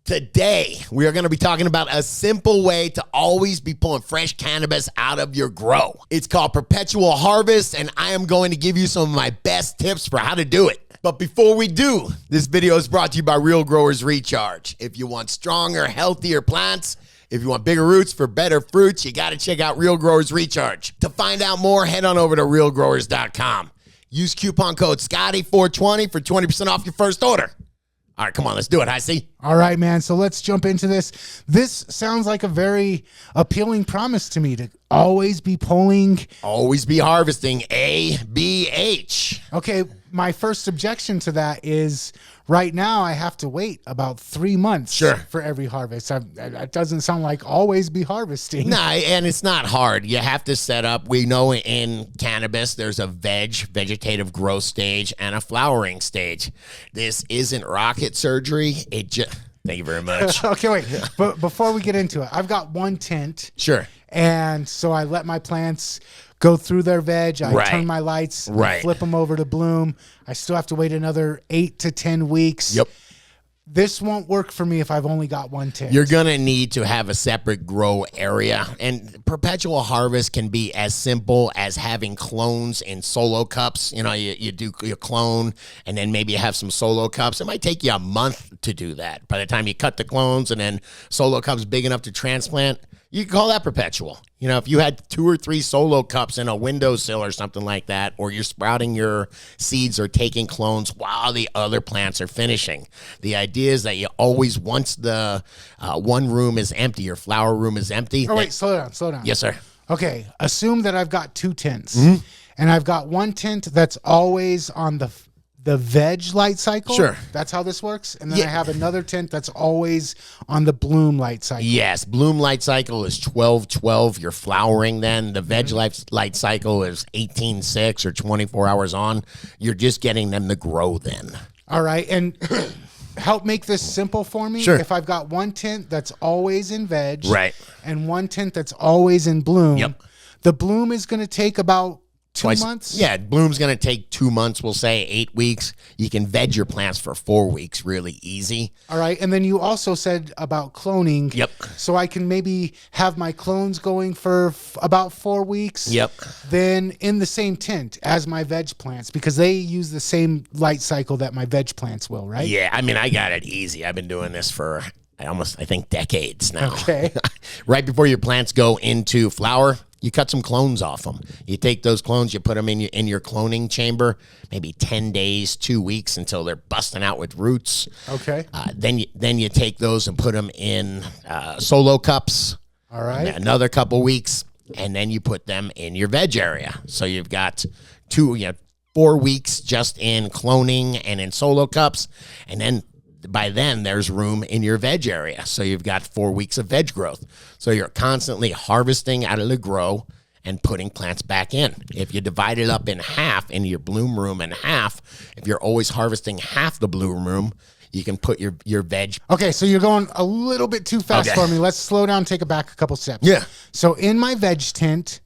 Today, we are going to be talking about a simple way to always be pulling fresh cannabis out of your grow. It's called Perpetual Harvest, and I am going to give you some of my best tips for how to do it. But before we do, this video is brought to you by Real Growers Recharge. If you want stronger, healthier plants, if you want bigger roots for better fruits, you got to check out Real Growers Recharge. To find out more, head on over to realgrowers.com. Use coupon code Scotty420 for 20% off your first order. All right, come on, let's do it, Hi-C. All right, man. So let's jump into this. This sounds like a very appealing promise to me, to always be pulling. Always be harvesting ABH. Okay, my first objection to that is right now I have to wait about 3 months for every harvest. That doesn't sound like always be harvesting. Nah, and it's not hard. You have to set up. We know in cannabis there's a vegetative growth stage, and a flowering stage. This isn't rocket surgery. Thank you very much. Okay, wait. But before we get into it, I've got one tent. Sure. And so I let my plants go through their veg. I turn my lights, I flip them over to bloom. I still have to wait another 8 to 10 weeks. Yep. This won't work for me if I've only got one tent. You're going to need to have a separate grow area. And perpetual harvest can be as simple as having clones in solo cups. You know, you do your clone and then maybe you have some solo cups. It might take you a month to do that. By the time you cut the clones and then solo cups big enough to transplant, you can call that perpetual. You know, if you had 2 or 3 solo cups in a windowsill or something like that, or you're sprouting your seeds or taking clones while the other plants are finishing. The idea is that you always, once the one room is empty, your flower room is empty. Oh, wait, slow down. Yes, sir. Okay, assume that I've got 2 tents, and I've got one tent that's always on the veg light cycle. Sure. That's how this works. And then I have another tent that's always on the bloom light cycle. Yes. Bloom light cycle is 12-12. You're flowering then. The veg light cycle is 18-6 or 24 hours on. You're just getting them to grow then. All right. And help make this simple for me. Sure. If I've got one tent that's always in veg. Right. And one tent that's always in bloom. Yep. The bloom is going to take about 2 Twice. months? Yeah, bloom's going to take 2 months, we'll say 8 weeks. You can veg your plants for 4 weeks, really easy. All right. And then you also said about cloning. Yep. So I can maybe have my clones going for about 4 weeks. Yep. Then in the same tent as my veg plants, because they use the same light cycle that my veg plants will, right? Yeah, I mean, I got it easy. I've been doing this for I think decades now. Okay. Right before your plants go into flower, you cut some clones off them. You take those clones, you put them in your cloning chamber, maybe 10 days, 2 weeks until they're busting out with roots. Okay. Then you take those and put them in solo cups. All right. Another couple weeks, and then you put them in your veg area. So you've got 4 weeks just in cloning and in solo cups, and then by then there's room in your veg area. So you've got 4 weeks of veg growth. So you're constantly harvesting out of the grow and putting plants back in. If you divide it up in half in your bloom room in half, if you're always harvesting half the bloom room, you can put your veg. Okay, so you're going a little bit too fast for me. Let's slow down, take it back a couple steps. Yeah. So in my veg tent,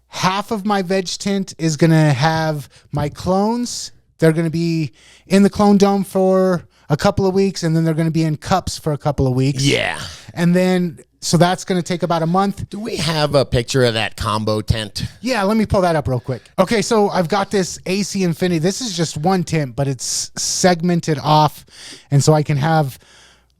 half of my veg tent is going to have my clones. They're going to be in the clone dome for a couple of weeks, and then they're going to be in cups for a couple of weeks. Yeah. And then, so that's going to take about a month. Do we have a picture of that combo tent? Yeah, let me pull that up real quick. Okay, so I've got this AC Infinity. This is just one tent, but it's segmented off. And so I can have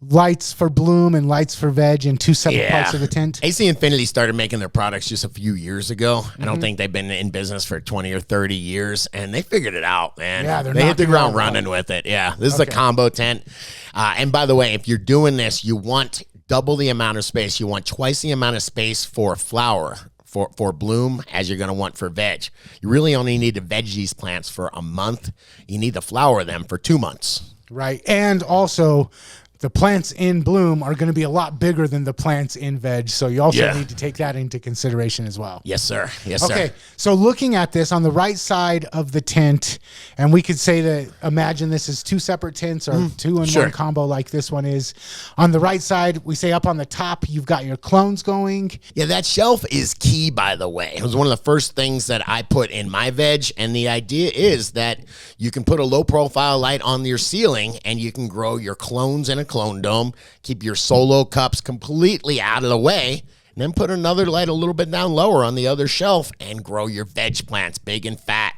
lights for bloom and lights for veg in 2 separate parts of the tent. AC Infinity started making their products just a few years ago. I don't think they've been in business for 20 or 30 years, and they figured it out, man. Yeah, they hit the ground running with it. Yeah, this is a combo tent. And by the way, if you're doing this, you want double the amount of space. You want twice the amount of space for flower, for bloom, as you're going to want for veg. You really only need to veg these plants for a month. You need to flower them for 2 months. Right, and also the plants in bloom are going to be a lot bigger than the plants in veg. So you also need to take that into consideration as well. Yes, sir. Yes, sir. Okay. So looking at this on the right side of the tent, and we could say that imagine this is 2 separate tents or 2-in-1 combo like this one is. On the right side, we say up on the top, you've got your clones going. Yeah, that shelf is key, by the way. It was one of the first things that I put in my veg. And the idea is that you can put a low profile light on your ceiling and you can grow your clones in a clone dome, keep your solo cups completely out of the way, and then put another light a little bit down lower on the other shelf and grow your veg plants big and fat.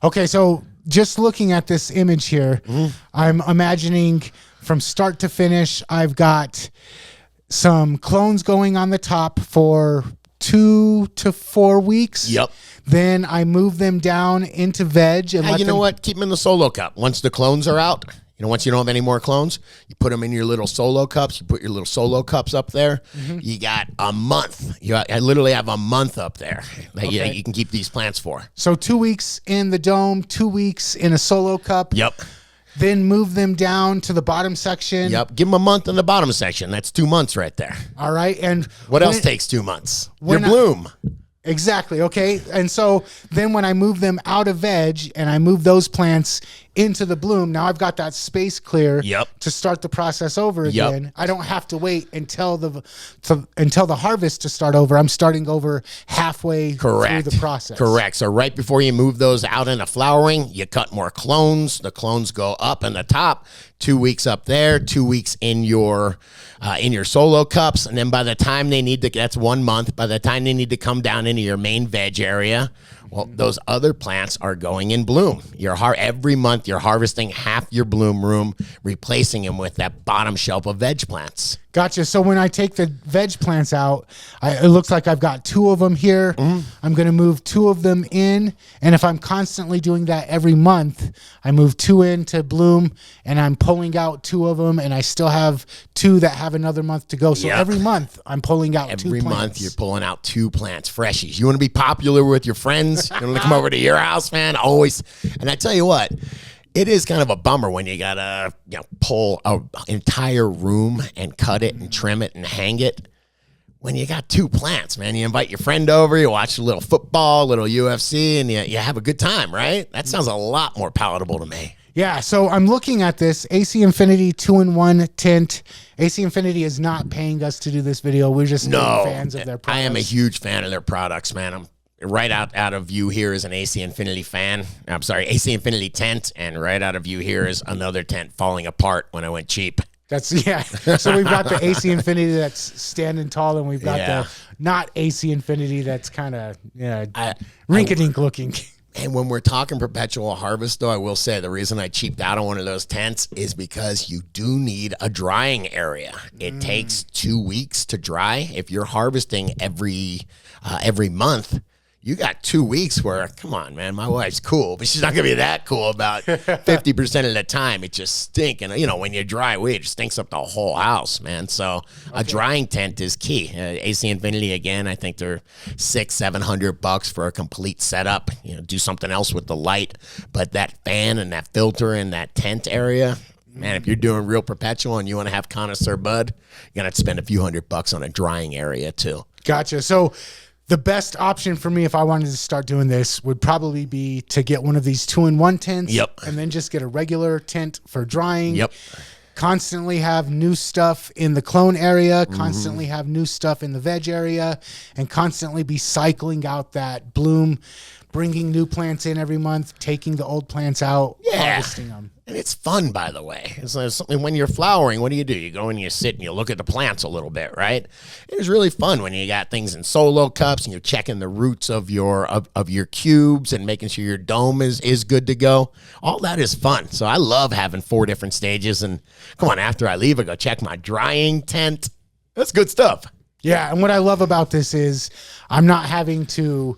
Okay, so just looking at this image here, I'm imagining from start to finish, I've got some clones going on the top for 2 to 4 weeks. Yep. Then I move them down into veg and You know what? Keep them in the solo cup. Once the clones are out, once you don't have any more clones, you put them in your little solo cups. You put your little solo cups up there. You got a month. I literally have a month up there that you can keep these plants for. So 2 weeks in the dome, 2 weeks in a solo cup. Yep. Then move them down to the bottom section. Yep. Give them a month in the bottom section. That's 2 months right there. All right. And what else takes 2 months? Your bloom. Exactly. Okay. And so then when I move them out of veg and I move those plants into the bloom, now I've got that space clear to start the process over again. I don't have to wait until the harvest to start over. I'm starting over halfway through the process. Correct. So right before you move those out into flowering, you cut more clones. The clones go up in the top. 2 weeks up there, 2 weeks in your solo cups, and then by the time they need to, that's 1 month. By the time they need to come down into your main veg area, well, those other plants are going in bloom. Every month you're harvesting half your bloom room, replacing them with that bottom shelf of veg plants. Gotcha. So when I take the veg plants out, it looks like I've got 2 of them here. I'm going to move 2 of them in. And if I'm constantly doing that every month, I move 2 into bloom and I'm pulling out 2 of them. And I still have 2 that have another month to go. So every month I'm pulling out 2 plants. Every month you're pulling out 2 plants, freshies. You want to be popular with your friends? You want to come over to your house, man? Always. And I tell you what, it is kind of a bummer when you gotta pull an entire room and cut it and trim it and hang it. When you got 2 plants, man, you invite your friend over, you watch a little football, a little UFC, and you have a good time, right? That sounds a lot more palatable to me. Yeah, so I'm looking at this AC Infinity 2-in-1 tint. AC Infinity is not paying us to do this video. We're just fans of their products. I am a huge fan of their products, man. I'm right out of view here is an AC Infinity fan. I'm sorry, AC Infinity tent, and right out of view here is another tent falling apart when I went cheap. So we've got the AC Infinity that's standing tall, and we've got the not AC Infinity that's kind of rink-a-dink looking. And when we're talking perpetual harvest, though, I will say the reason I cheaped out on one of those tents is because you do need a drying area. It takes 2 weeks to dry. If you're harvesting every month, you got 2 weeks where, come on, man, my wife's cool, but she's not going to be that cool about 50% of the time. It just stinks. And, when you dry weed, it stinks up the whole house, man. So a drying tent is key. AC Infinity, again, I think they're $600-700 for a complete setup. Do something else with the light. But that fan and that filter in that tent area, man, if you're doing real perpetual and you want to have connoisseur bud, you're going to spend a few $100 on a drying area too. Gotcha. So the best option for me if I wanted to start doing this would probably be to get one of these 2-in-1 tents. And then just get a regular tent for drying. Constantly have new stuff in the clone area, constantly have new stuff in the veg area, and constantly be cycling out that bloom, bringing new plants in every month, taking the old plants out, harvesting them. And it's fun, by the way. It's something when you're flowering, what do? You go and you sit and you look at the plants a little bit, right? It's really fun when you got things in solo cups and you're checking the roots of your cubes and making sure your dome is good to go. All that is fun. So I love having 4 different stages. And come on, after I leave, I go check my drying tent. That's good stuff. Yeah, and what I love about this is I'm not having to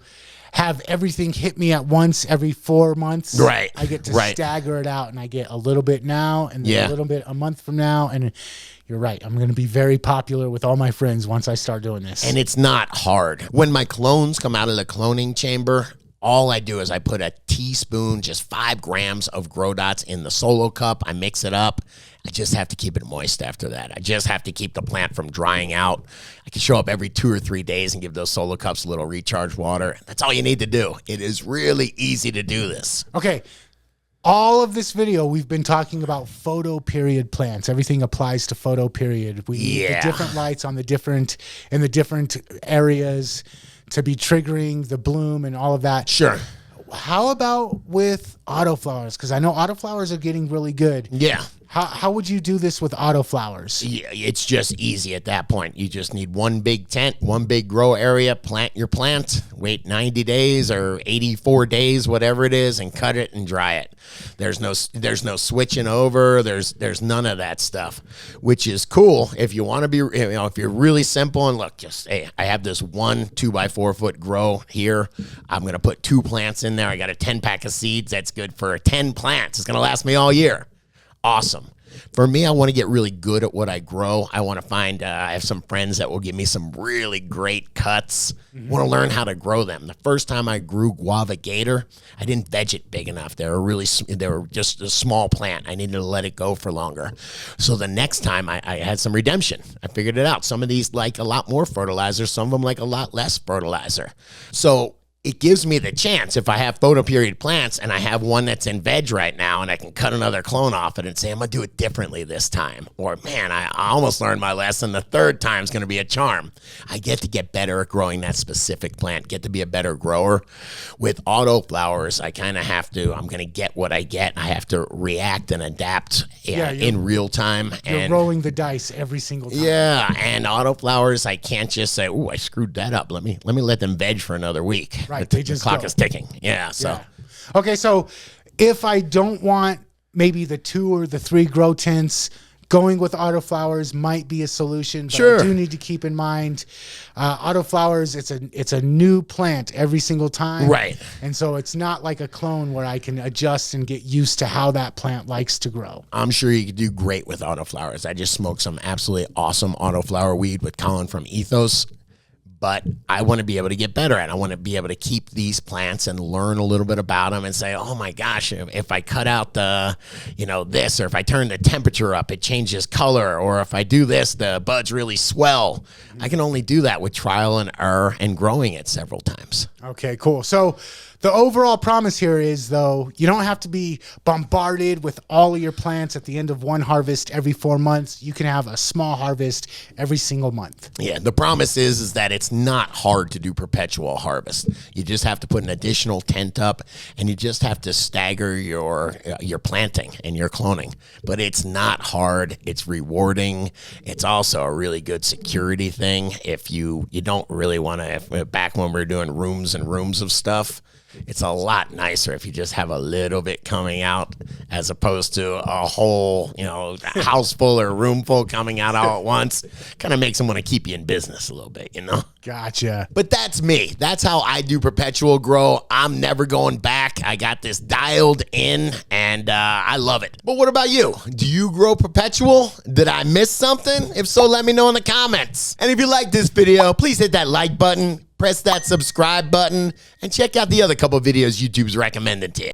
have everything hit me at once every 4 months. Right. I get to stagger it out, and I get a little bit now and then a little bit a month from now. And you're right. I'm going to be very popular with all my friends once I start doing this. And it's not hard. When my clones come out of the cloning chamber, all I do is I put a teaspoon, just 5 grams of Grow Dots in the solo cup. I mix it up. I just have to keep it moist after that. I just have to keep the plant from drying out. I can show up every 2 or 3 days and give those solo cups a little recharge water. That's all you need to do. It is really easy to do this. Okay. All of this video, we've been talking about photo period plants. Everything applies to photo period. We need the different lights on the different areas to be triggering the bloom and all of that. Sure. How about with autoflowers? Because I know autoflowers are getting really good. Yeah. How would you do this with autoflowers? Yeah, it's just easy at that point. You just need one big tent, one big grow area, plant your plant, wait 90 days or 84 days, whatever it is, and cut it and dry it. There's no switching over. There's none of that stuff, which is cool if you want to be, if you're really simple and look, just, hey, I have this 1 2x4 foot grow here. I'm going to put 2 plants in there. I got a 10-pack of seeds. That's good for 10 plants. It's going to last me all year. Awesome. For me, I want to get really good at what I grow. I want to find, I have some friends that will give me some really great cuts. I want to learn how to grow them. The first time I grew guava gator, I didn't veg it big enough. They were just a small plant. I needed to let it go for longer. So the next time I had some redemption. I figured it out. Some of these like a lot more fertilizer. Some of them like a lot less fertilizer. So it gives me the chance, if I have photoperiod plants and I have one that's in veg right now and I can cut another clone off it and say, I'm going to do it differently this time. Or, man, I almost learned my lesson. The third time is going to be a charm. I get to get better at growing that specific plant, get to be a better grower. With autoflowers, I kind of have to, I'm going to get what I get. I have to react and adapt in real time. You're rolling the dice every single time. Yeah, and autoflowers, I can't just say, oh, I screwed that up. Let me let them veg for another week. Right, The clock is ticking. Yeah. So, okay. So if I don't want maybe the 2 or the 3 grow tents, going with autoflowers might be a solution. But sure. I do need to keep in mind, autoflowers. It's a new plant every single time. Right. And so it's not like a clone where I can adjust and get used to how that plant likes to grow. I'm sure you could do great with autoflowers. I just smoked some absolutely awesome autoflower weed with Colin from Ethos. But I want to be able to get better at it. I want to be able to keep these plants and learn a little bit about them and say, oh my gosh, if I cut out the, this, or if I turn the temperature up, it changes color. Or if I do this, the buds really swell. I can only do that with trial and error and growing it several times. Okay, cool. So the overall promise here is, though, you don't have to be bombarded with all of your plants at the end of one harvest every 4 months. You can have a small harvest every single month. Yeah, the promise is that it's not hard to do perpetual harvest. You just have to put an additional tent up, and you just have to stagger your planting and your cloning. But it's not hard. It's rewarding. It's also a really good security thing. If you don't really want to, back when we were doing rooms and rooms of stuff, it's a lot nicer if you just have a little bit coming out as opposed to a whole, house full or room full coming out all at once. Kind of makes them want to keep you in business a little bit, Gotcha. But that's me. That's how I do perpetual grow. I'm never going back. I got this dialed in, and I love it. But what about you? Do you grow perpetual? Did I miss something? If so, let me know in the comments. And if you like this video, please hit that like button, press that subscribe button, and check out the other couple videos YouTube's recommended to you.